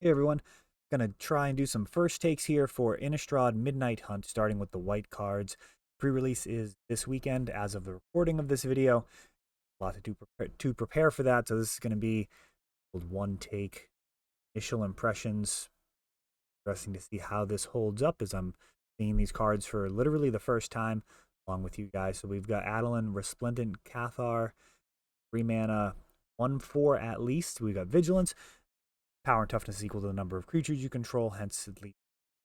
Hey everyone, gonna try and do some first takes here for Innistrad Midnight Hunt, starting with the white cards. Pre-release is this weekend as of the recording of this video. A lot to prepare for that, so this is gonna be one take, initial impressions. Interesting to see how this holds up as I'm seeing these cards for literally the first time along with you guys. So we've got Adeline, Resplendent Cathar, 3 mana, 1/4 at least. We've got Vigilance. Power and toughness is equal to the number of creatures you control, hence at least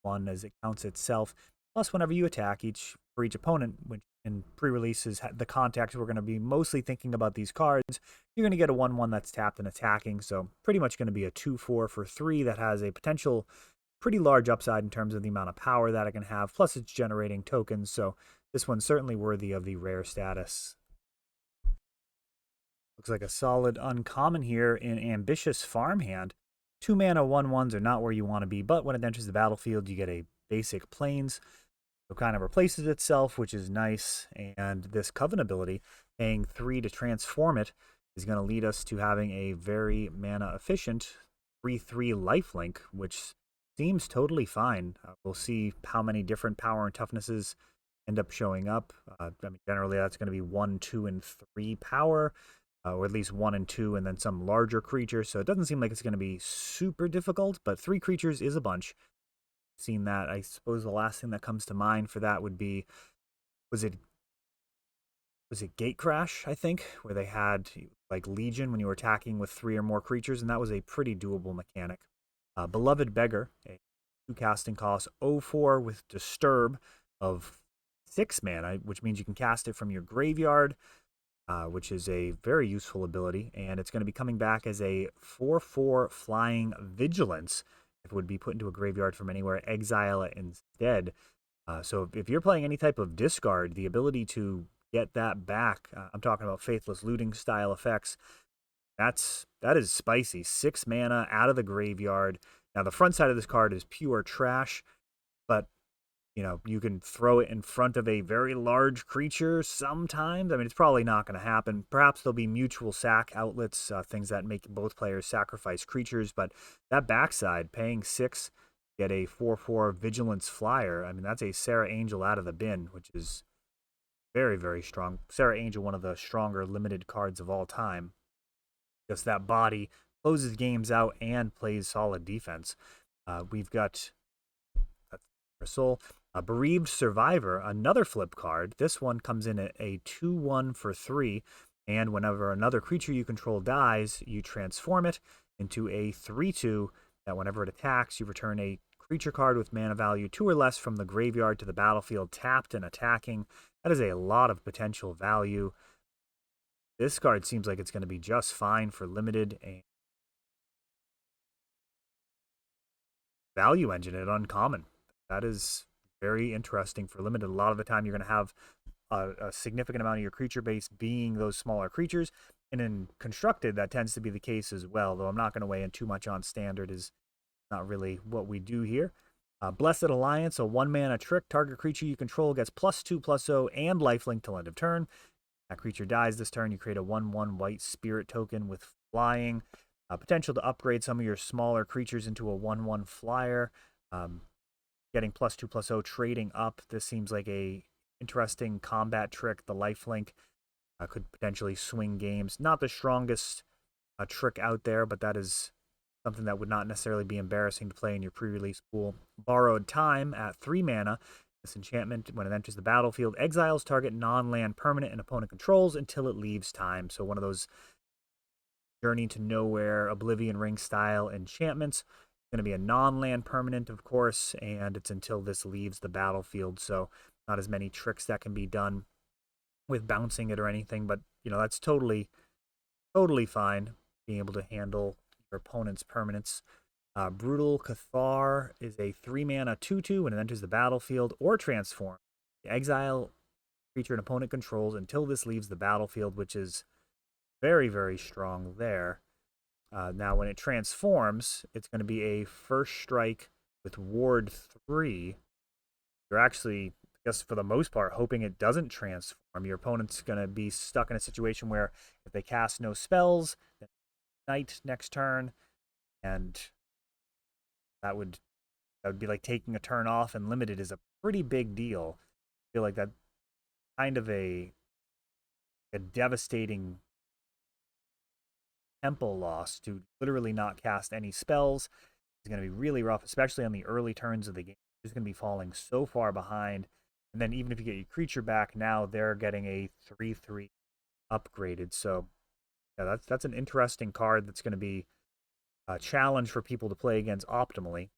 one as it counts itself. Plus, whenever you attack for each opponent, which in pre-releases the context we're going to be mostly thinking about these cards, you're going to get a 1/1 that's tapped and attacking. So pretty much going to be a 2/4 for 3 that has a potential pretty large upside in terms of the amount of power that it can have. Plus, it's generating tokens, so this one's certainly worthy of the rare status. Looks like a solid uncommon here in Ambitious Farmhand. 2 mana 1/1s are not where you want to be, but when it enters the battlefield, you get a basic plains. So kind of replaces itself, which is nice. And this Coven ability, paying 3 to transform it, is going to lead us to having a very mana efficient 3/3 lifelink, which seems totally fine. We'll see how many different power and toughnesses end up showing up. Generally that's going to be 1, 2, and 3 power, or at least 1 and 2, and then some larger creatures. So it doesn't seem like it's going to be super difficult, but 3 creatures is a bunch. Seen that. I suppose the last thing that comes to mind for that would be, was it Gate Crash, I think, where they had like Legion when you were attacking with 3 or more creatures, and that was a pretty doable mechanic. Beloved Beggar, a 2 casting cost 0/4 with Disturb of 6 mana, which means you can cast it from your graveyard, which is a very useful ability, and it's going to be coming back as a 4/4 flying Vigilance. It would be put into a graveyard from anywhere, exile it instead. So if you're playing any type of discard, the ability to get that back, I'm talking about Faithless Looting style effects, that is spicy. 6 mana out of the graveyard. Now the front side of this card is pure trash, but you can throw it in front of a very large creature sometimes. I mean, it's probably not going to happen. Perhaps there'll be mutual sack outlets, things that make both players sacrifice creatures, but that backside, paying 6, get a 4/4 Vigilance Flyer, I mean, that's a Serra Angel out of the bin, which is very, very strong. Serra Angel, one of the stronger limited cards of all time. Just that body closes games out and plays solid defense. We've got Soul. Bereaved Survivor, another flip card. This one comes in at a 2/1 for 3, and whenever another creature you control dies, you transform it into a 3/2 that whenever it attacks, you return a creature card with mana value 2 or less from the graveyard to the battlefield, tapped and attacking. That is a lot of potential value. This card seems like it's going to be just fine for limited, and value engine at uncommon. That is very interesting for limited. A lot of the time, you're going to have a significant amount of your creature base being those smaller creatures. And in constructed, that tends to be the case as well, though I'm not going to weigh in too much on standard, is not really what we do here. Blessed Alliance, a 1 mana trick. Target creature you control gets +2/+0 and lifelink till end of turn. That creature dies this turn. You create a 1/1 white spirit token with flying. Potential to upgrade some of your smaller creatures into a 1/1 flyer. Getting +2/+0, trading up. This seems like a interesting combat trick. The lifelink could potentially swing games. Not the strongest trick out there, but that is something that would not necessarily be embarrassing to play in your pre-release pool. Borrowed Time at 3 mana. This enchantment, when it enters the battlefield, exiles target non-land permanent and opponent controls until it leaves time. So one of those Journey to Nowhere, Oblivion Ring style enchantments. It's going to be a non-land permanent, of course, and it's until this leaves the battlefield. So not as many tricks that can be done with bouncing it or anything, but that's totally fine, being able to handle your opponent's permanents. Brutal Cathar is a 3 mana 2/2 when it enters the battlefield or transform. Exile creature an opponent controls until this leaves the battlefield, which is very, very strong there. Now, when it transforms, it's going to be a first strike with Ward 3. You're actually, I guess for the most part, hoping it doesn't transform. Your opponent's going to be stuck in a situation where if they cast no spells, then night next turn, and That would be like taking a turn off, and limited is a pretty big deal. I feel like that kind of a devastating tempo loss to literally not cast any spells is going to be really rough, especially on the early turns of the game. He's going to be falling so far behind. And then even if you get your creature back, now they're getting a 3/3 upgraded. So yeah, that's an interesting card that's going to be a challenge for people to play against optimally.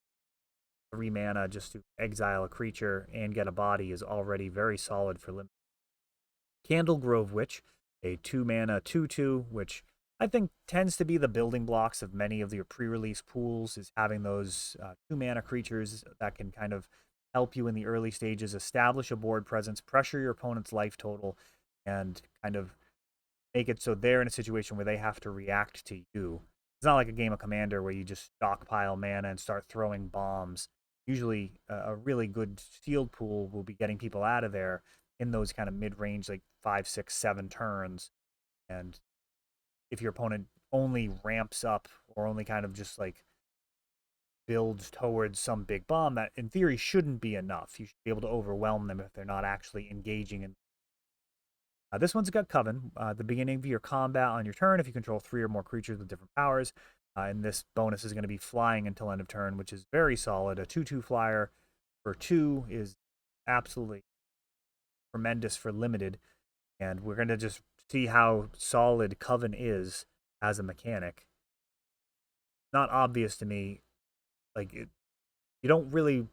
3 mana just to exile a creature and get a body is already very solid for limit. Candlegrove Witch, a 2 mana 2/2, which I think tends to be the building blocks of many of your pre-release pools, is having those 2 mana creatures that can kind of help you in the early stages, establish a board presence, pressure your opponent's life total, and kind of make it so they're in a situation where they have to react to you. It's not like a game of Commander where you just stockpile mana and start throwing bombs. Usually, a really good sealed pool will be getting people out of there in those kind of mid-range, like 5, 6, 7 turns. And if your opponent only ramps up or only kind of just like builds towards some big bomb, that in theory shouldn't be enough. You should be able to overwhelm them if they're not actually engaging in. This one's got Coven. At the beginning of your combat on your turn, if you control 3 or more creatures with different powers, and this bonus is going to be flying until end of turn, which is very solid. A 2/2 flyer for 2 is absolutely tremendous for limited, and we're going to just see how solid Coven is as a mechanic. Not obvious to me. You don't really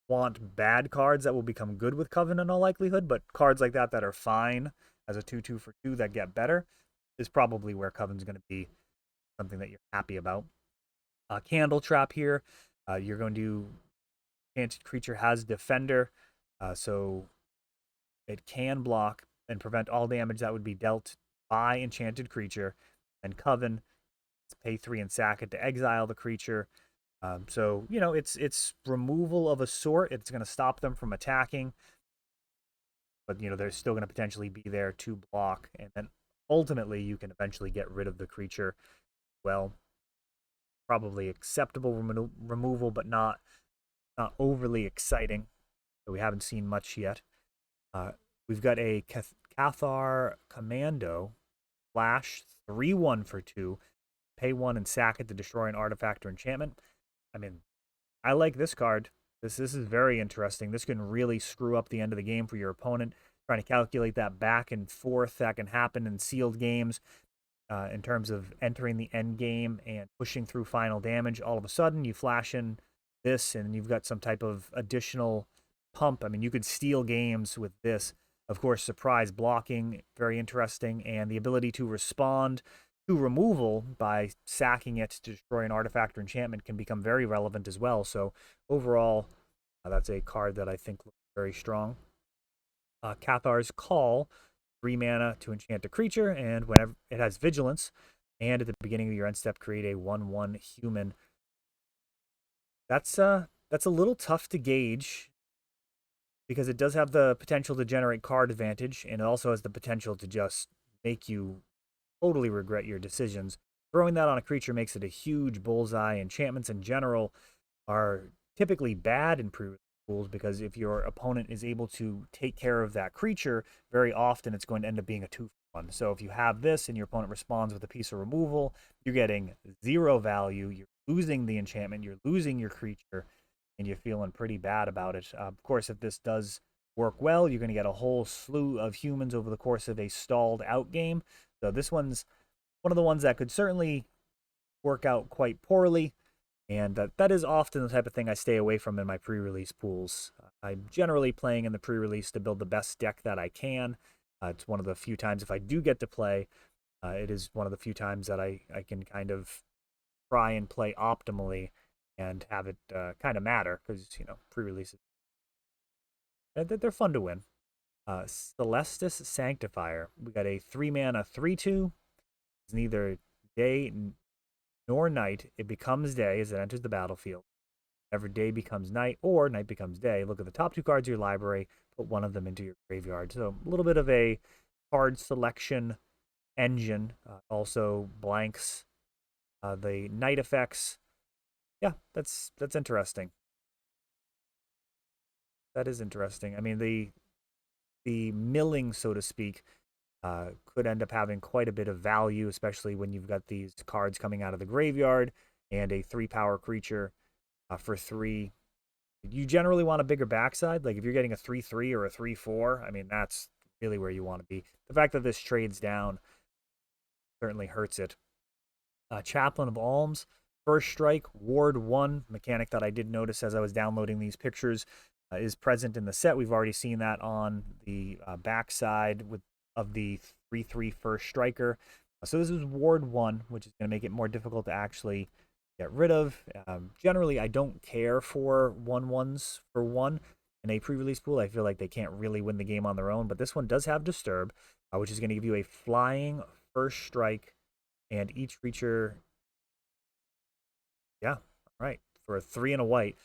want bad cards that will become good with Coven in all likelihood, but cards like that are fine as a 2/2 for 2 that get better is probably where Coven's going to be something that you're happy about. Candle Trap here. You're going to enchanted creature has Defender, so it can block and prevent all damage that would be dealt by enchanted creature. And Coven, pay 3 and sack it to exile the creature. So it's removal of a sort. It's going to stop them from attacking, but they're still going to potentially be there to block, and then ultimately you can eventually get rid of the creature. Well, probably acceptable removal, but not overly exciting. So we haven't seen much yet. We've got a Cathar Commando, flash 3/1 for 2, pay 1 and sack it to destroy an artifact or enchantment. I mean, I like this card. This is very interesting. This can really screw up the end of the game for your opponent. Trying to calculate that back and forth that can happen in sealed games in terms of entering the end game and pushing through final damage. All of a sudden, you flash in this, and you've got some type of additional pump. I mean, you could steal games with this. Of course, surprise blocking, very interesting, and the ability to respond to removal by sacking it to destroy an artifact or enchantment can become very relevant as well. So overall, that's a card that I think looks very strong. Cathar's Call, 3 mana to enchant a creature, and whenever it has Vigilance, and at the beginning of your end step, create a 1/1 human. That's a little tough to gauge because it does have the potential to generate card advantage, and it also has the potential to just make you totally regret your decisions. Throwing that on a creature makes it a huge bullseye. Enchantments in general are typically bad in pre pools because if your opponent is able to take care of that creature, very often it's going to end up being a 2/1. So if you have this and your opponent responds with a piece of removal, you're getting 0 value. You're losing the enchantment. You're losing your creature, and you're feeling pretty bad about it. Of course, if this does work well, you're going to get a whole slew of humans over the course of a stalled out game. So this one's one of the ones that could certainly work out quite poorly, and that is often the type of thing I stay away from in my pre-release pools. I'm generally playing in the pre-release to build the best deck that I can. It's one of the few times, if I do get to play, it is one of the few times that I can kind of try and play optimally and have it kind of matter, because pre-releases, they're fun to win. Celestis Sanctifier. We got a 3 mana 3/2. It's neither day nor night. It becomes day as it enters the battlefield. Whenever day becomes night or night becomes day, look at the top 2 cards of your library, put one of them into your graveyard. So a little bit of a card selection engine. Also blanks the night effects. Yeah, that's interesting. That is interesting. I mean, the milling, so to speak, could end up having quite a bit of value, especially when you've got these cards coming out of the graveyard and a 3 power creature for 3. You generally want a bigger backside. Like if you're getting a 3/3 or a 3/4, I mean, that's really where you want to be. The fact that this trades down certainly hurts it. Chaplain of Alms, first strike, ward 1, mechanic that I did notice as I was downloading these pictures, is present in the set. We've already seen that on the backside of the 3/3 first striker. So this is ward 1, which is going to make it more difficult to actually get rid of. Generally, I don't care for 1/1s for 1 in a pre-release pool. I feel like they can't really win the game on their own, but this one does have Disturb, which is going to give you a flying first strike, and each creature, yeah, all right, for a 3 and a white.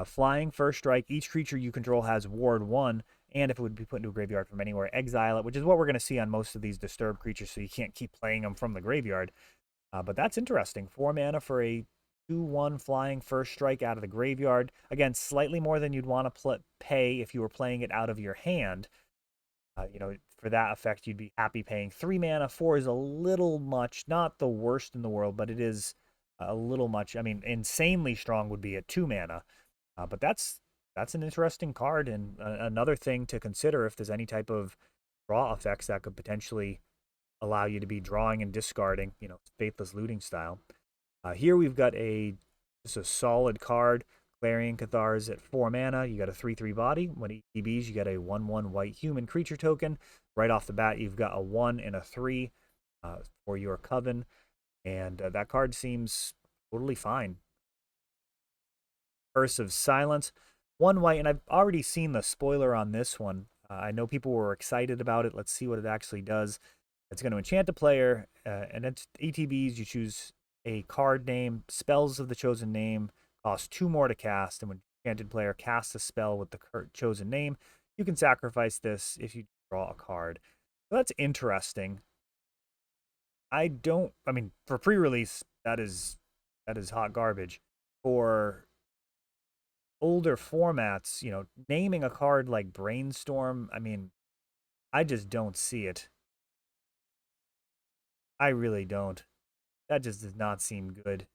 Flying, first strike, each creature you control has ward 1, and if it would be put into a graveyard from anywhere, exile it, which is what we're going to see on most of these disturbed creatures, so you can't keep playing them from the graveyard. But that's interesting. 4 mana for a 2/1 flying first strike out of the graveyard. Again, slightly more than you'd want to pay if you were playing it out of your hand. For that effect, you'd be happy paying 3 mana. 4 is a little much. Not the worst in the world, but it is a little much. I mean, insanely strong would be at 2 mana. But that's an interesting card, and another thing to consider if there's any type of draw effects that could potentially allow you to be drawing and discarding, Faithless Looting style. Here we've got just a solid card. Clarion Cathars at 4 mana. You got a 3/3 body. When ETBs, you get a 1/1 white human creature token. Right off the bat, you've got a 1 and a 3 for your Coven. And that card seems totally fine. Curse of Silence. 1 white, and I've already seen the spoiler on this one. I know people were excited about it. Let's see what it actually does. It's going to enchant a player, and it's ETBs. You choose a card name. Spells of the chosen name cost 2 more to cast, and when enchanted player casts a spell with the chosen name, you can sacrifice this if you draw a card. So that's interesting. I mean, for pre-release, that is hot garbage. For older formats, naming a card like Brainstorm, I mean, I just don't see it. I really don't. That just does not seem good.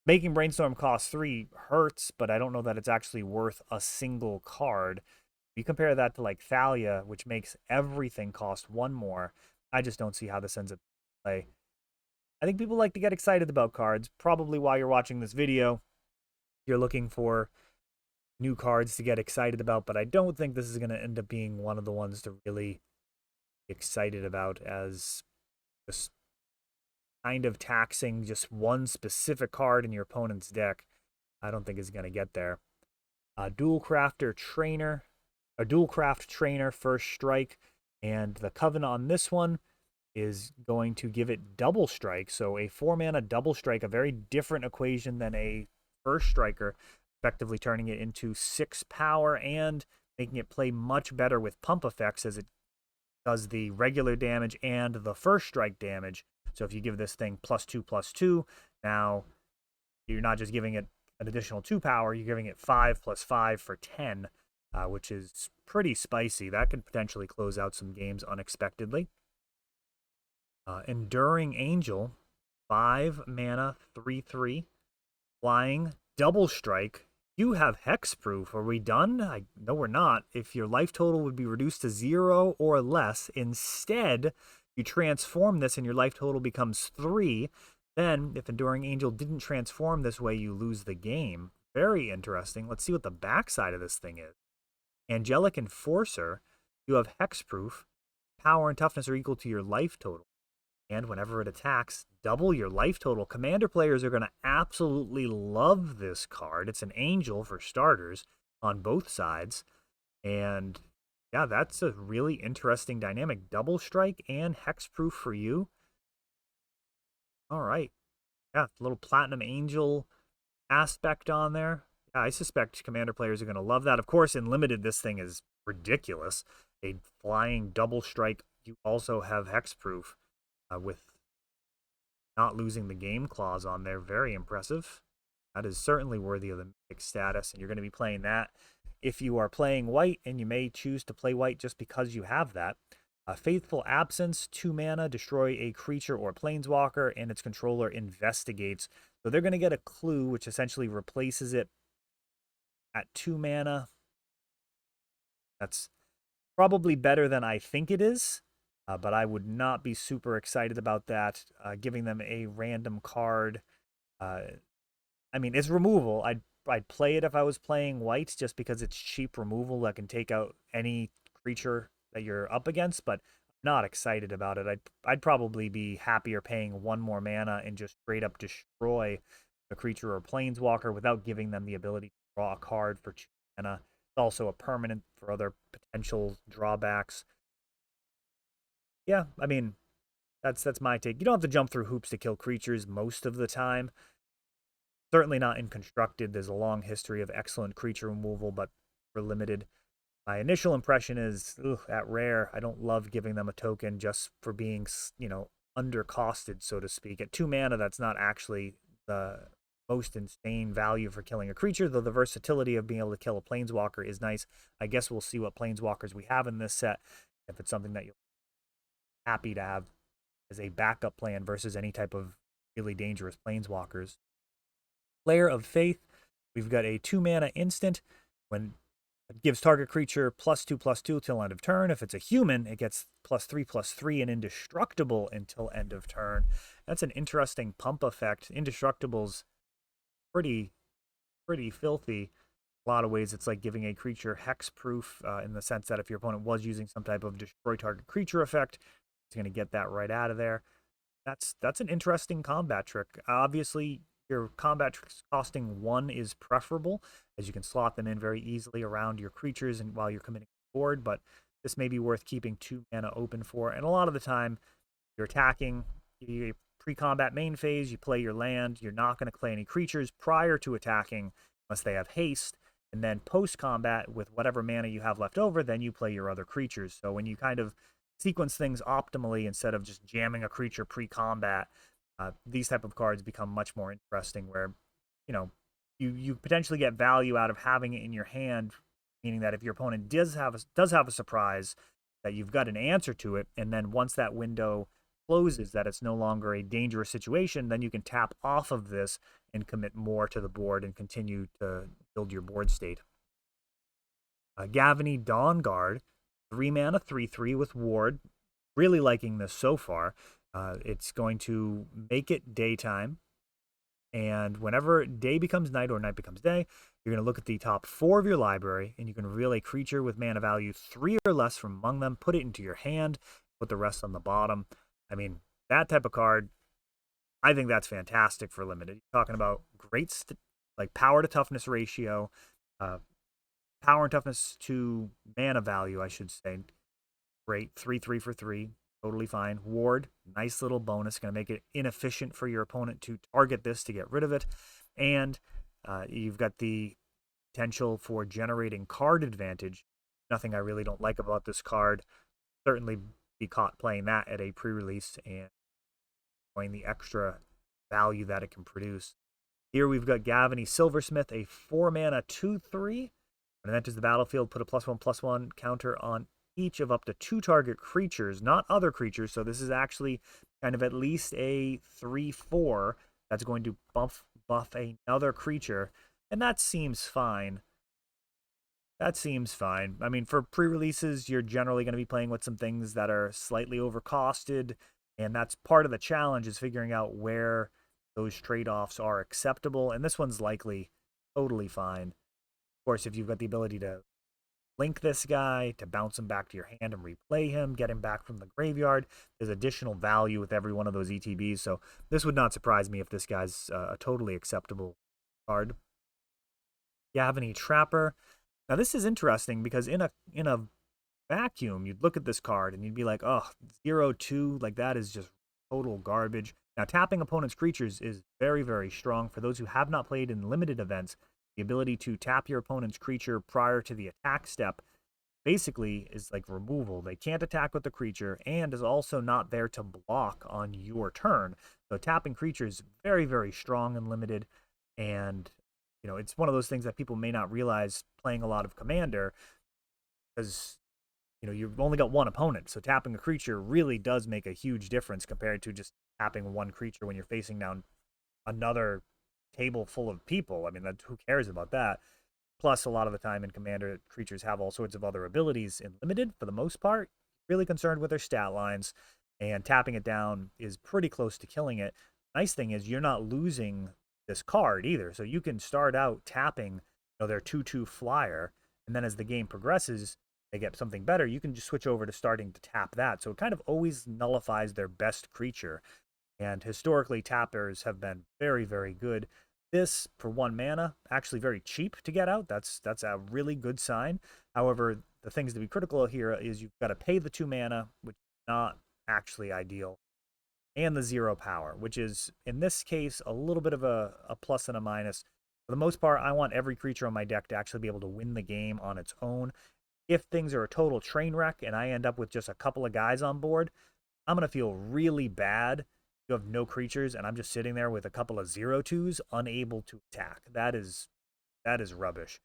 Making Brainstorm cost 3 hurts, but I don't know that it's actually worth a single card. You compare that to like Thalia, which makes everything cost 1 more. I just don't see how this ends up play. I think people like to get excited about cards. Probably while you're watching this video, you're looking for new cards to get excited about, but I don't think this is going to end up being one of the ones to really be excited about, as just kind of taxing just one specific card in your opponent's deck. I don't think is going to get there. Dual Craft Trainer, first strike, and the Coven on this one is going to give it double strike. So a 4 mana double strike, a very different equation than a first striker, effectively turning it into 6 power and making it play much better with pump effects, as it does the regular damage and the first strike damage. So if you give this thing +2/+2, now you're not just giving it an additional 2 power, you're giving it 5/5 for 10, which is pretty spicy. That could potentially close out some games unexpectedly. Enduring Angel, 5 mana, 3/3, flying, double strike. You have hexproof. Are we done? No, we're not. If your life total would be reduced to 0 or less, instead, you transform this and your life total becomes 3. Then, if Enduring Angel didn't transform this way, you lose the game. Very interesting. Let's see what the backside of this thing is. Angelic Enforcer, you have hexproof. Power and toughness are equal to your life total. And whenever it attacks, double your life total. Commander players are going to absolutely love this card. It's an angel for starters on both sides. And yeah, that's a really interesting dynamic. Double strike and hexproof for you. All right. Yeah, little Platinum Angel aspect on there. Yeah, I suspect Commander players are going to love that. Of course, in Limited, this thing is ridiculous. A flying double strike. You also have hexproof with not losing the game clause on there. Very impressive. That is certainly worthy of the mythic status, and you're going to be playing that if you are playing white, and you may choose to play white just because you have that. Faithful Absence, 2 mana, destroy a creature or planeswalker, and its controller investigates. So they're going to get a clue, which essentially replaces it at 2 mana. That's probably better than I think it is, but I would not be super excited about that. Giving them a random card. I mean, it's removal. I'd play it if I was playing white, just because it's cheap removal that can take out any creature that you're up against, but I'm not excited about it. I'd probably be happier paying 1 more mana and just straight up destroy a creature or planeswalker without giving them the ability to draw a card for 2 mana. It's also a permanent for other potential drawbacks. Yeah, I mean, that's my take. You don't have to jump through hoops to kill creatures most of the time. Certainly not in Constructed. There's a long history of excellent creature removal, but for limited. My initial impression is, at rare, I don't love giving them a token just for being, undercosted, so to speak. At 2 mana, that's not actually the most insane value for killing a creature, though the versatility of being able to kill a planeswalker is nice. I guess we'll see what planeswalkers we have in this set, if it's something that you're happy to have as a backup plan versus any type of really dangerous planeswalkers. Layer of Faith, we've got a 2 mana instant. When it gives target creature +2/+2 till end of turn. If it's a human, it gets +3/+3 and indestructible until end of turn. That's an interesting pump effect. Indestructible's pretty filthy. A lot of ways, it's like giving a creature hexproof in the sense that if your opponent was using some type of destroy target creature effect, it's going to get that right out of there. That's an interesting combat trick. Obviously, your combat tricks costing 1 is preferable, as you can slot them in very easily around your creatures and while you're committing the board, but this may be worth keeping 2 mana open for. And a lot of the time, you're attacking, you pre-combat main phase, you play your land, you're not going to play any creatures prior to attacking unless they have haste, and then post-combat, with whatever mana you have left over, then you play your other creatures. So when you kind of sequence things optimally instead of just jamming a creature pre-combat, these type of cards become much more interesting, where you potentially get value out of having it in your hand, meaning that if your opponent does have a surprise, that you've got an answer to it, and then once that window closes, that it's no longer a dangerous situation, then you can tap off of this and commit more to the board and continue to build your board state. Gavony Dawnguard, 3 mana, 3/3 with Ward. Really liking this so far. It's going to make it daytime, and whenever day becomes night or night becomes day, you're going to look at the top 4 of your library, and you can reveal a creature with mana value 3 or less from among them, put it into your hand, put the rest on the bottom. I mean, that type of card, I think that's fantastic for limited. You're talking about great power to toughness ratio, power and toughness to mana value, I should say. Great, 3/3 for 3. Totally fine. Ward, nice little bonus. Going to make it inefficient for your opponent to target this to get rid of it. And you've got the potential for generating card advantage. Nothing I really don't like about this card. Certainly be caught playing that at a pre-release and enjoying the extra value that it can produce. Here we've got Gavony Silversmith, a 4 mana 2/3. When it enters the battlefield, put a +1/+1 counter on each of up to 2 target creatures, not other creatures. So this is actually kind of at least a 3/4 that's going to buff another creature, and that seems fine. That seems fine. I mean, for pre-releases, you're generally going to be playing with some things that are slightly overcosted, and that's part of the challenge, is figuring out where those trade-offs are acceptable, and this one's likely totally fine. Of course, if you've got the ability to link this guy, to bounce him back to your hand and replay him, get him back from the graveyard, there's additional value with every one of those ETBs. So this would not surprise me if this guy's a totally acceptable card. Gavony Trapper. Now this is interesting, because in a vacuum, you'd look at this card and you'd be like, oh, 0/2, like that is just total garbage. Now tapping opponent's creatures is very, very strong. For those who have not played in limited events, the ability to tap your opponent's creature prior to the attack step basically is like removal. They can't attack with the creature and is also not there to block on your turn. So tapping creatures very, very strong and limited. And, you know, it's one of those things that people may not realize playing a lot of Commander because, you know, you've only got one opponent. So tapping a creature really does make a huge difference compared to just tapping one creature when you're facing down another table full of people. I mean, who cares about that? Plus, a lot of the time in Commander, creatures have all sorts of other abilities in limited for the most part. Really concerned with their stat lines, and tapping it down is pretty close to killing it. Nice thing is you're not losing this card either. So you can start out tapping, you know, their 2/2 flyer, and then as the game progresses, they get something better. You can just switch over to starting to tap that. So it kind of always nullifies their best creature. And historically, tappers have been very, very good. This, for 1 mana, actually very cheap to get out. That's a really good sign. However, the things to be critical here is you've got to pay the 2 mana, which is not actually ideal, and the 0 power, which is, in this case, a little bit of a plus and a minus. For the most part, I want every creature on my deck to actually be able to win the game on its own. If things are a total train wreck and I end up with just a couple of guys on board, I'm going to feel really bad. You have no creatures, and I'm just sitting there with a couple of 0/2s, unable to attack. That is rubbish.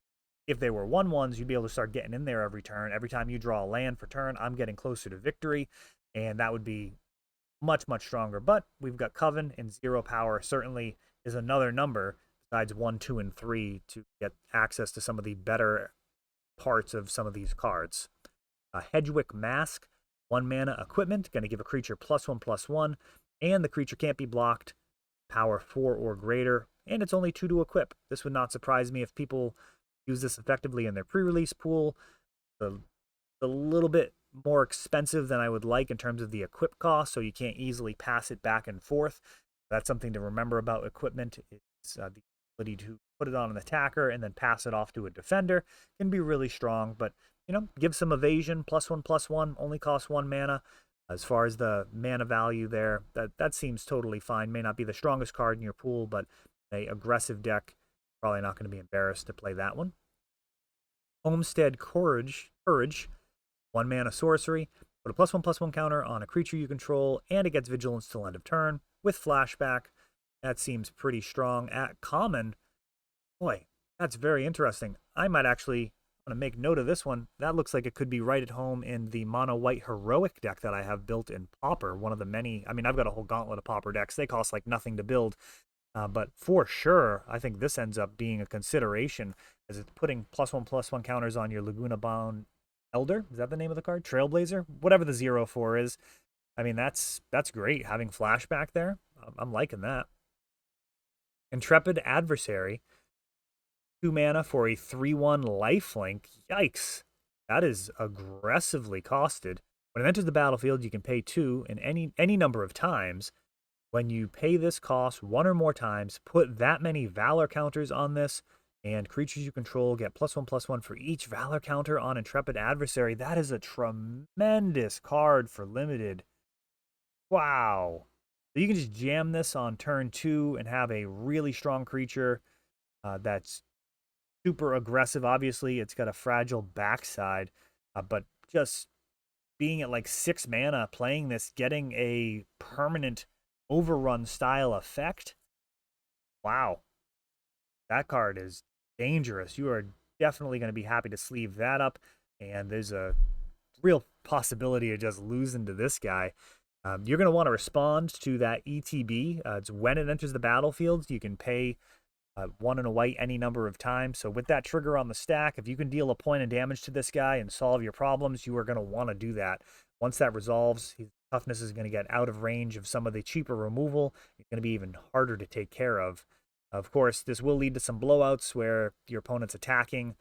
If they were 1/1s, you'd be able to start getting in there every turn. Every time you draw a land for turn, I'm getting closer to victory, and that would be much, much stronger. But we've got Coven, and 0 power certainly is another number besides 1, 2, and 3 to get access to some of the better parts of some of these cards. Hedgewick Mask, 1 mana equipment, going to give a creature +1/+1, and the creature can't be blocked, power 4 or greater, and it's only 2 to equip. This would not surprise me if people use this effectively in their pre-release pool. A little bit more expensive than I would like in terms of the equip cost, so you can't easily pass it back and forth. That's something to remember about equipment. It's the ability to put it on an attacker and then pass it off to a defender can be really strong, but you know, give some evasion, +1/+1, only costs 1 mana. As far as the mana value there, that seems totally fine. May not be the strongest card in your pool, but a aggressive deck, probably not going to be embarrassed to play that one. Homestead Courage, 1 mana sorcery, put a +1/+1 counter on a creature you control, and it gets vigilance till end of turn with flashback. That seems pretty strong. At common, boy, that's very interesting. I might actually want to make note of this one. That looks like it could be right at home in the mono white heroic deck that I have built in Pauper. One of the many, I mean, I've got a whole gauntlet of Pauper decks. They cost like nothing to build. But for sure, I think this ends up being a consideration as it's putting +1/+1 counters on your Laguna Bound Elder. Is that the name of the card? Trailblazer? Whatever the 0/4 is. I mean, that's great. Having flashback there, I'm liking that. Intrepid Adversary, 2 mana for a 3/1 lifelink. Yikes. That is aggressively costed. When it enters the battlefield, you can pay 2 in any number of times. When you pay this cost 1 or more times, put that many Valor counters on this, and creatures you control get +1/+1 for each Valor counter on Intrepid Adversary. That is a tremendous card for limited. Wow. So you can just jam this on turn 2 and have a really strong creature that's super aggressive. Obviously, it's got a fragile backside, but just being at like 6 mana, playing this, getting a permanent overrun style effect. Wow. That card is dangerous. You are definitely going to be happy to sleeve that up, and there's a real possibility of just losing to this guy. You're going to want to respond to that ETB. It's when it enters the battlefield. You can pay 1 and a white any number of times. So with that trigger on the stack, if you can deal a point of damage to this guy and solve your problems, you are going to want to do that. Once that resolves, his toughness is going to get out of range of some of the cheaper removal. It's going to be even harder to take care of. Of course, this will lead to some blowouts where your opponent's attacking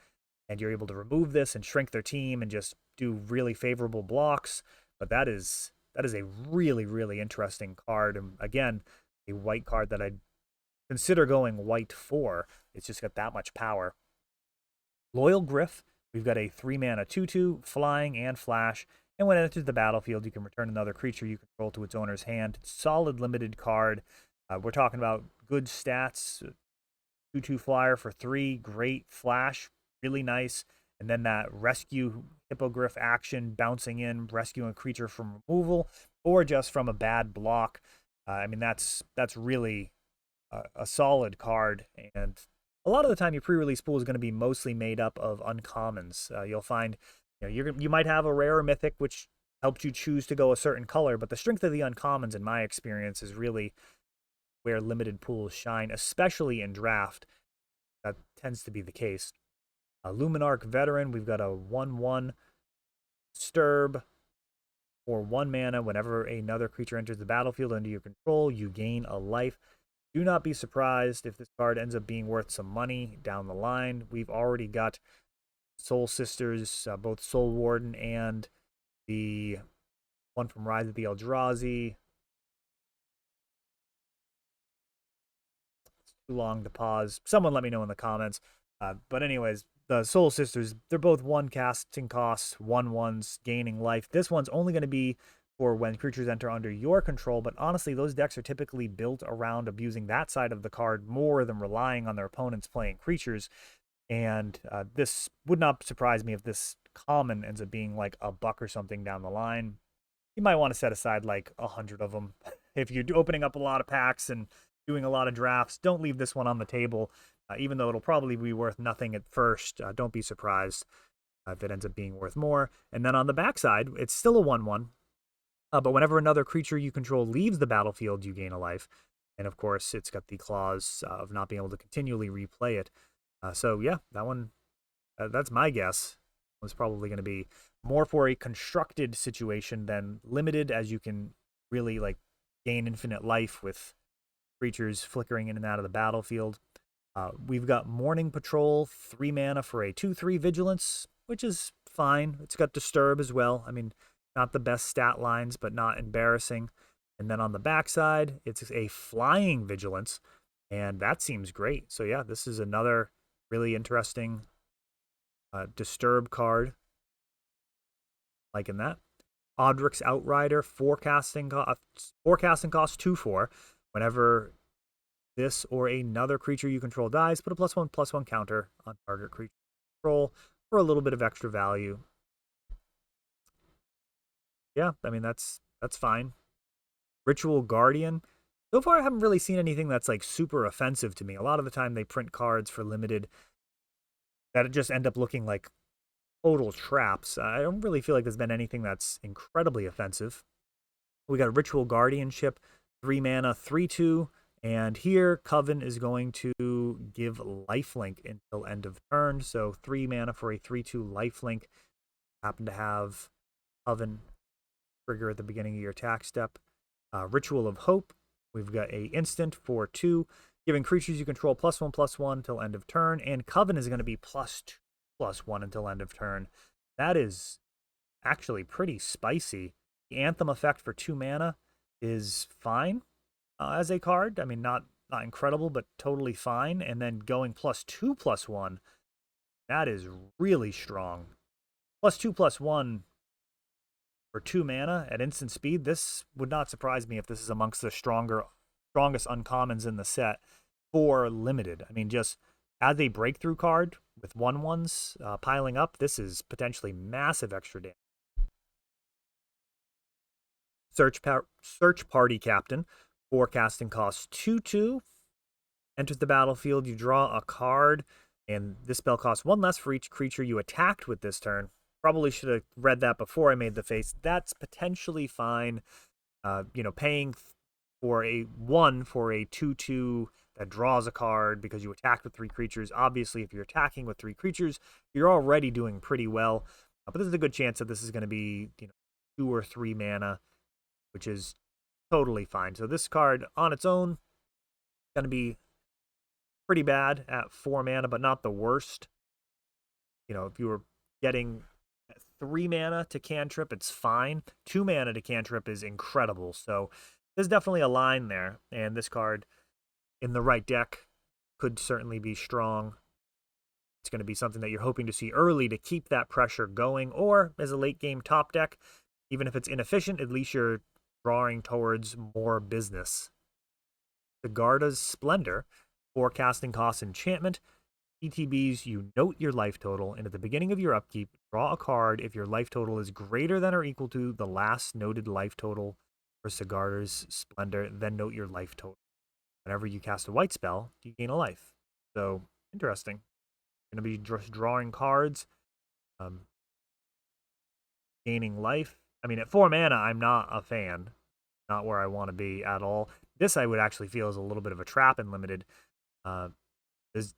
and you're able to remove this and shrink their team and just do really favorable blocks. But that is a really, really interesting card. And again, a white card that I'd consider going white for. It's just got that much power. Loyal Gryff, we've got a 3 mana 2/2, flying and flash. And when it enters the battlefield, you can return another creature you control to its owner's hand. Solid limited card. We're talking about good stats. 2/2 flyer for 3, great flash, really nice. And And then that rescue Hippogriff action, bouncing in, rescuing a creature from removal, or just from a bad block. I mean, that's really a solid card. And a lot of the time, your pre-release pool is going to be mostly made up of uncommons. You'll find, you might have a rare or mythic, which helped you choose to go a certain color, but the strength of the uncommons, in my experience, is really where limited pools shine, especially in draft. That tends to be the case. Luminarch Veteran, we've got a 1/1 Sturb for 1 mana. Whenever another creature enters the battlefield under your control, you gain a life. Do not be surprised if this card ends up being worth some money down the line. We've already got Soul Sisters, both Soul Warden and the one from Rise of the Eldrazi. It's too long to pause. Someone let me know in the comments. But anyways, the Soul Sisters, they're both 1 casting costs, 1/1s, gaining life. This one's only going to be for when creatures enter under your control, but honestly, those decks are typically built around abusing that side of the card more than relying on their opponents playing creatures. And this would not surprise me if this common ends up being like $1 or something down the line. You might want to set aside like 100 of them. If you're opening up a lot of packs and doing a lot of drafts, don't leave this one on the table. Even though it'll probably be worth nothing at first, don't be surprised if it ends up being worth more. And then on the backside, it's still a 1/1. But whenever another creature you control leaves the battlefield, you gain a life. And of course, it's got the clause of not being able to continually replay it. So yeah, that one, that's my guess, was probably going to be more for a constructed situation than limited, as you can really like gain infinite life with creatures flickering in and out of the battlefield. We've got Morning Patrol, 3 mana for a 2/3 Vigilance, which is fine. It's got Disturb as well. I mean, not the best stat lines, but not embarrassing. And then on the backside, it's a Flying Vigilance, and that seems great. So yeah, this is another really interesting Disturb card. Liking that. Audric's Outrider, forecasting cost 2/4. Whenever this or another creature you control dies, put a +1/+1 counter on target creature control for a little bit of extra value. Yeah, I mean, that's fine. Ritual Guardian. So far, I haven't really seen anything that's like super offensive to me. A lot of the time, they print cards for limited that just end up looking like total traps. I don't really feel like there's been anything that's incredibly offensive. We got Ritual Guardianship, 3 mana, 3/2. And here, Coven is going to give lifelink until end of turn. So 3 mana for a 3/2 lifelink. Happen to have Coven trigger at the beginning of your attack step. Ritual of Hope. We've got a instant for 2, giving creatures you control +1/+1 until end of turn. And Coven is going to be +2/+1 until end of turn. That is actually pretty spicy. The Anthem effect for 2 mana is fine as a card. I mean, not incredible, but totally fine. And then going +2/+1, that is really strong. +2/+1 for 2 mana at instant speed. This would not surprise me if this is amongst the strongest uncommons in the set for limited. I mean, just as a breakthrough card with 1/1s piling up, this is potentially massive extra damage. Search Party Captain. Forecasting costs 2/2. Enters the battlefield, you draw a card, and this spell costs 1 less for each creature you attacked with this turn. Probably should have read that before I made the face. That's potentially fine. Paying for a 1 for a 2/2 that draws a card because you attacked with 3 creatures. Obviously, if you're attacking with 3 creatures, you're already doing pretty well. But there's a good chance that this is going to be 2 or 3 mana, which is totally fine. So this card on its own is going to be pretty bad at 4 mana, but not the worst. If you were getting 3 mana to cantrip, it's fine. 2 mana to cantrip is incredible. So there's definitely a line there. And this card in the right deck could certainly be strong. It's going to be something that you're hoping to see early to keep that pressure going, or as a late game top deck, even if it's inefficient, at least you're drawing towards more business. Sigarda's Splendor, forecasting cost enchantment. ETBs, you note your life total, and at the beginning of your upkeep, draw a card if your life total is greater than or equal to the last noted life total for Sigarda's Splendor, then note your life total. Whenever you cast a white spell, you gain a life. So, interesting. Going to be just drawing cards, gaining life. I mean, at 4 mana, I'm not a fan. Not where I want to be at all. This I would actually feel is a little bit of a trap in limited. There's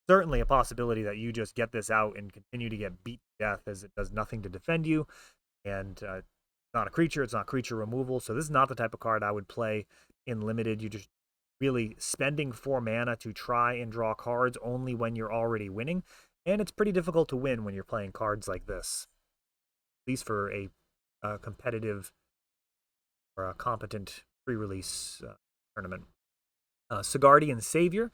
certainly a possibility that you just get this out and continue to get beat to death, as it does nothing to defend you. And it's not a creature, it's not creature removal. So this is not the type of card I would play in limited. You just really spending 4 mana to try and draw cards only when you're already winning. And it's pretty difficult to win when you're playing cards like this, at least for a competitive or a competent pre-release tournament. Sigardian Savior,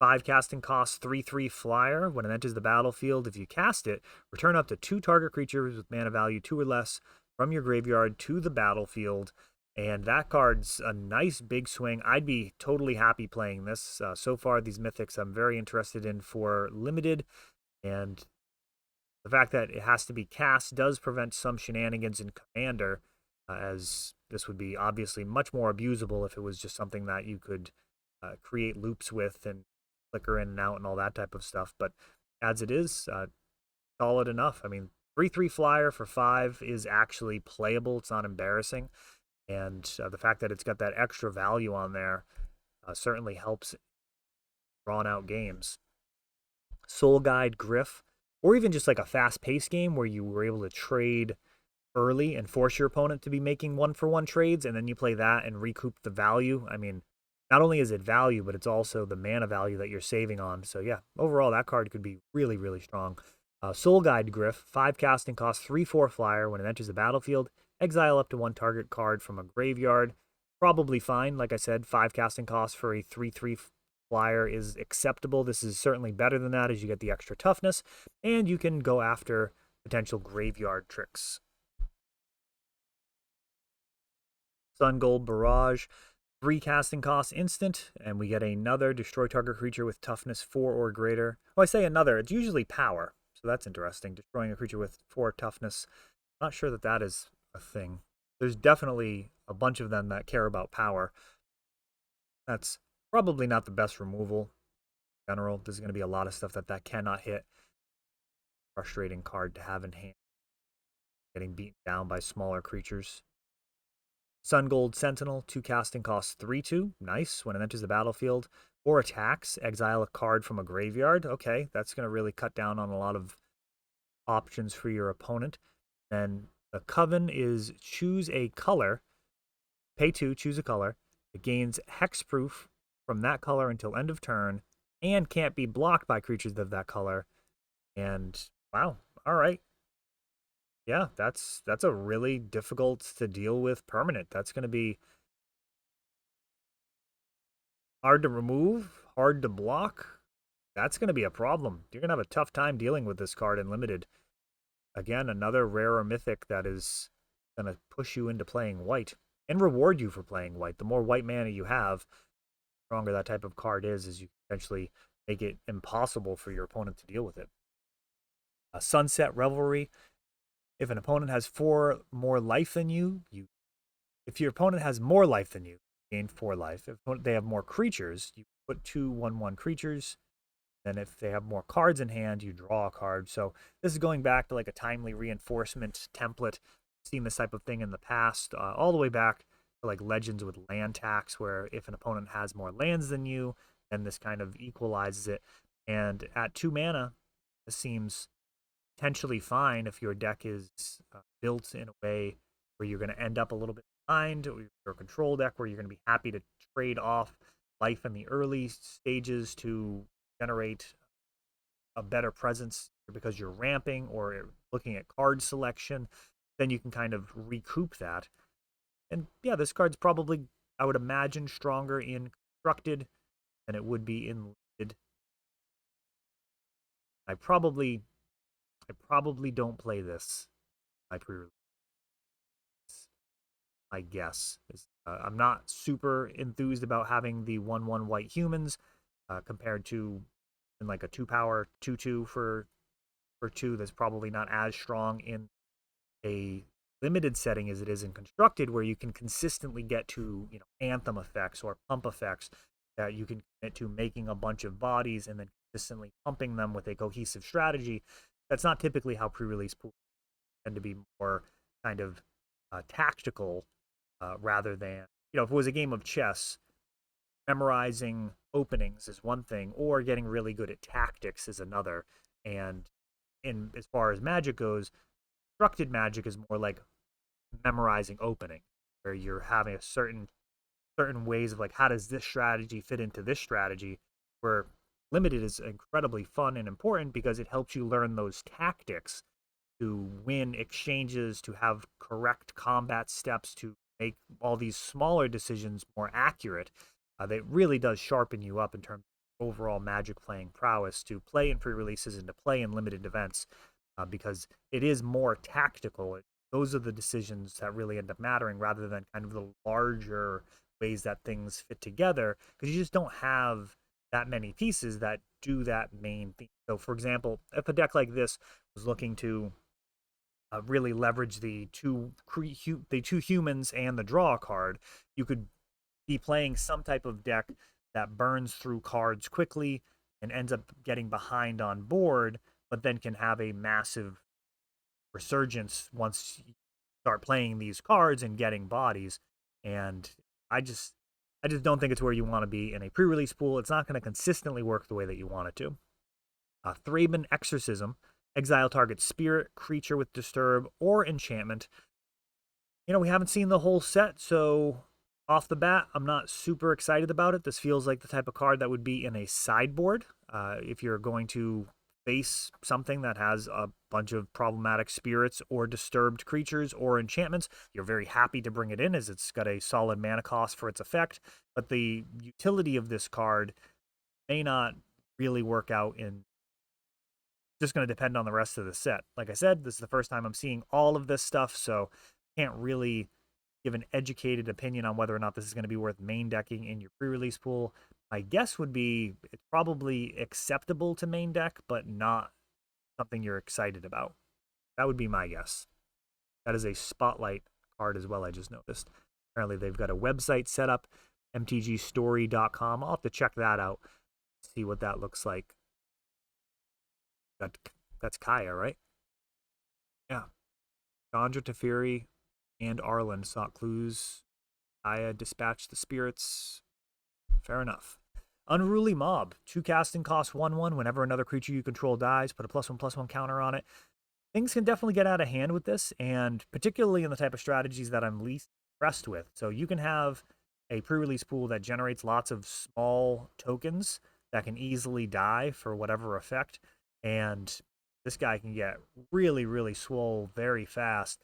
5 casting cost, 3/3 flyer. When it enters the battlefield, if you cast it, return up to 2 target creatures with mana value 2 or less from your graveyard to the battlefield. And that card's a nice big swing. I'd be totally happy playing this. So far, these mythics I'm very interested in for limited. And the fact that it has to be cast does prevent some shenanigans in Commander, as this would be obviously much more abusable if it was just something that you could create loops with and flicker in and out and all that type of stuff. But as it is, solid enough. I mean, 3/3 flyer for 5 is actually playable. It's not embarrassing. And the fact that it's got that extra value on there certainly helps drawn out games. Soul Guide Gryff, or even just like a fast-paced game where you were able to trade early and force your opponent to be making 1-for-1 trades, and then you play that and recoup the value. I mean, not only is it value, but it's also the mana value that you're saving on. So yeah, overall, that card could be really, really strong. Soul Guide Gryff, 5 casting cost, 3/4 flyer. When it enters the battlefield, exile up to 1 target card from a graveyard. Probably fine. Like I said, 5 casting cost for a 3/3 flyer is acceptable. This is certainly better than that, as you get the extra toughness, and you can go after potential graveyard tricks. Sungold Barrage, 3 casting costs instant, and we get another destroy target creature with toughness 4 or greater. Oh, I say another, it's usually power, so that's interesting. Destroying a creature with 4 toughness. Not sure that that is a thing. There's definitely a bunch of them that care about power. That's probably not the best removal in general. There's going to be a lot of stuff that cannot hit. Frustrating card to have in hand. Getting beaten down by smaller creatures. Sungold Sentinel, 2 casting costs, 3/2. Nice. When it enters the battlefield or attacks, exile a card from a graveyard. Okay, that's going to really cut down on a lot of options for your opponent. Then the Coven is choose a color. Pay 2, choose a color. It gains hexproof from that color until end of turn and can't be blocked by creatures of that color. And wow, all right. Yeah, that's a really difficult to deal with permanent. That's going to be hard to remove, hard to block. That's going to be a problem. You're going to have a tough time dealing with this card in limited. Again, another rarer mythic that is going to push you into playing white and reward you for playing white. The more white mana you have, the stronger that type of card is, as you potentially make it impossible for your opponent to deal with it. Sunset Revelry. If an opponent has 4 more life than you, if your opponent has more life than you, gain 4 life. If they have more creatures, you put 2 1/1 creatures. Then if they have more cards in hand, you draw a card. So this is going back to like a timely reinforcement template. I've seen this type of thing in the past, all the way back to like Legends with land tax, where if an opponent has more lands than you, then this kind of equalizes it. And at 2 mana, this seems potentially fine if your deck is built in a way where you're going to end up a little bit behind, or your control deck where you're going to be happy to trade off life in the early stages to generate a better presence because you're ramping or looking at card selection. Then you can kind of recoup that. And yeah, this card's probably, I would imagine, stronger in constructed than it would be in limited. I probably don't play this. I pre-release. My guess is I'm not super enthused about having the 1/1 white humans compared to in like a 2-power 2/2 for 2 that's probably not as strong in a limited setting as it is in constructed, where you can consistently get to, anthem effects or pump effects that you can commit to making a bunch of bodies and then consistently pumping them with a cohesive strategy. That's not typically how pre-release pools tend to be. More kind of tactical, rather than, if it was a game of chess, memorizing openings is one thing, or getting really good at tactics is another. And as far as magic goes, constructed magic is more like memorizing opening, where you're having a certain ways of like, how does this strategy fit into this strategy, where limited is incredibly fun and important because it helps you learn those tactics to win exchanges, to have correct combat steps, to make all these smaller decisions more accurate. That really does sharpen you up in terms of overall magic playing prowess, to play in pre-releases and to play in limited events, because it is more tactical. Those are the decisions that really end up mattering, rather than kind of the larger ways that things fit together, because you just don't have that many pieces that do that main thing. So, for example, if a deck like this was looking to really leverage the two humans and the draw card, you could be playing some type of deck that burns through cards quickly and ends up getting behind on board, but then can have a massive resurgence once you start playing these cards and getting bodies. And I just I just don't think it's where you want to be in a pre-release pool. It's not going to consistently work the way that you want it to. Thraben Exorcism. Exile target spirit, creature with disturb, or enchantment. We haven't seen the whole set, so off the bat, I'm not super excited about it. This feels like the type of card that would be in a sideboard. If you're going to face something that has a bunch of problematic spirits or disturbed creatures or enchantments, you're very happy to bring it in, as it's got a solid mana cost for its effect. But the utility of this card may not really work out in. Just going to depend on the rest of the set. Like I said, this is the first time I'm seeing all of this stuff, so can't really give an educated opinion on whether or not this is going to be worth main decking in your pre-release pool. My guess would be it's probably acceptable to main deck, but not something you're excited about. That would be my guess. That is a spotlight card as well, I just noticed. Apparently they've got a website set up, mtgstory.com. I'll have to check that out, see what that looks like. That's Kaya, right? Yeah. Chandra Teferi and Arlen sought clues. Kaya dispatched the spirits. Fair enough. Unruly Mob. 2 casting costs 1/1. Whenever another creature you control dies, put a +1/+1 counter on it. Things can definitely get out of hand with this, and particularly in the type of strategies that I'm least impressed with. So you can have a pre-release pool that generates lots of small tokens that can easily die for whatever effect, and this guy can get really, really swole very fast.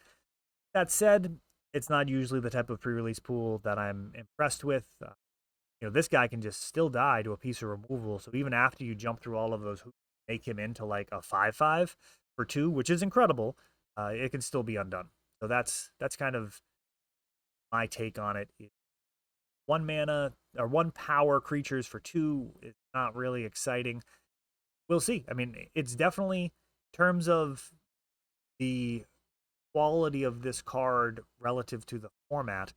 That said, it's not usually the type of pre-release pool that I'm impressed with. This guy can just still die to a piece of removal. So even after you jump through all of those hoops, make him into like a 5/5 for 2, which is incredible, it can still be undone. So that's kind of my take on it. 1 mana or 1 power creatures for 2 is not really exciting. We'll see. I mean, it's definitely, in terms of the quality of this card relative to the format,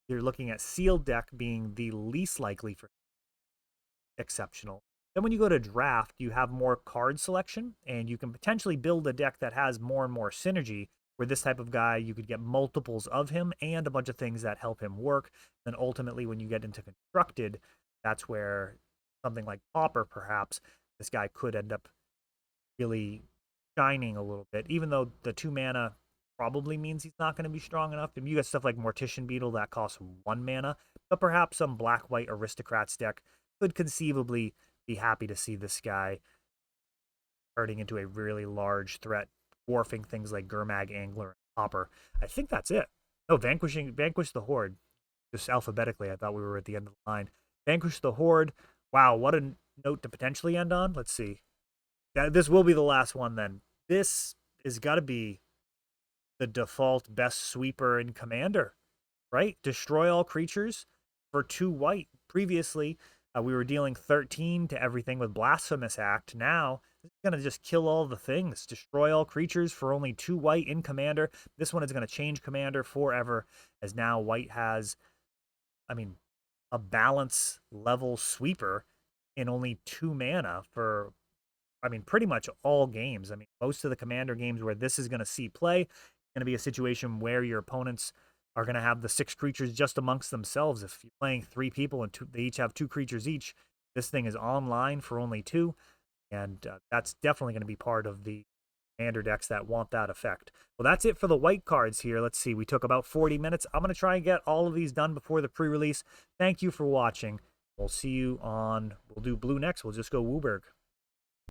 you're looking at sealed deck being the least likely for exceptional. Then when you go to draft, you have more card selection, and you can potentially build a deck that has more and more synergy, where this type of guy, you could get multiples of him and a bunch of things that help him work. Then ultimately, when you get into constructed, that's where something like Pauper, perhaps, this guy could end up really shining a little bit, even though the 2 mana probably means he's not going to be strong enough. And you got stuff like Mortician Beetle that costs 1 mana, but perhaps some black-white Aristocrats deck could conceivably be happy to see this guy turning into a really large threat, dwarfing things like Gurmag, Angler, and Hopper. I think that's it. No, Vanquish the Horde. Just alphabetically, I thought we were at the end of the line. Vanquish the Horde. Wow, what a note to potentially end on. Let's see. This will be the last one then. This has got to be the default best sweeper in Commander, right? Destroy all creatures for 2 white. Previously, We were dealing 13 to everything with Blasphemous Act. Now, this is going to just kill all the things, destroy all creatures for only 2 white in Commander. This one is going to change Commander forever, as now white has, I mean, a balance level sweeper in only 2 mana for, I mean, pretty much all games. I mean, most of the Commander games where this is going to see play, going to be a situation where your opponents are going to have the 6 creatures just amongst themselves. If you're playing 3 people and they each have 2 creatures each, this thing is online for only 2, and that's definitely going to be part of the Commander decks that want that effect. Well, that's it for the white cards here. Let's see, we took about 40 minutes. I'm going to try and get all of these done before the pre-release. Thank you for watching. We'll see you on, we'll do blue next. We'll just go Wooburg.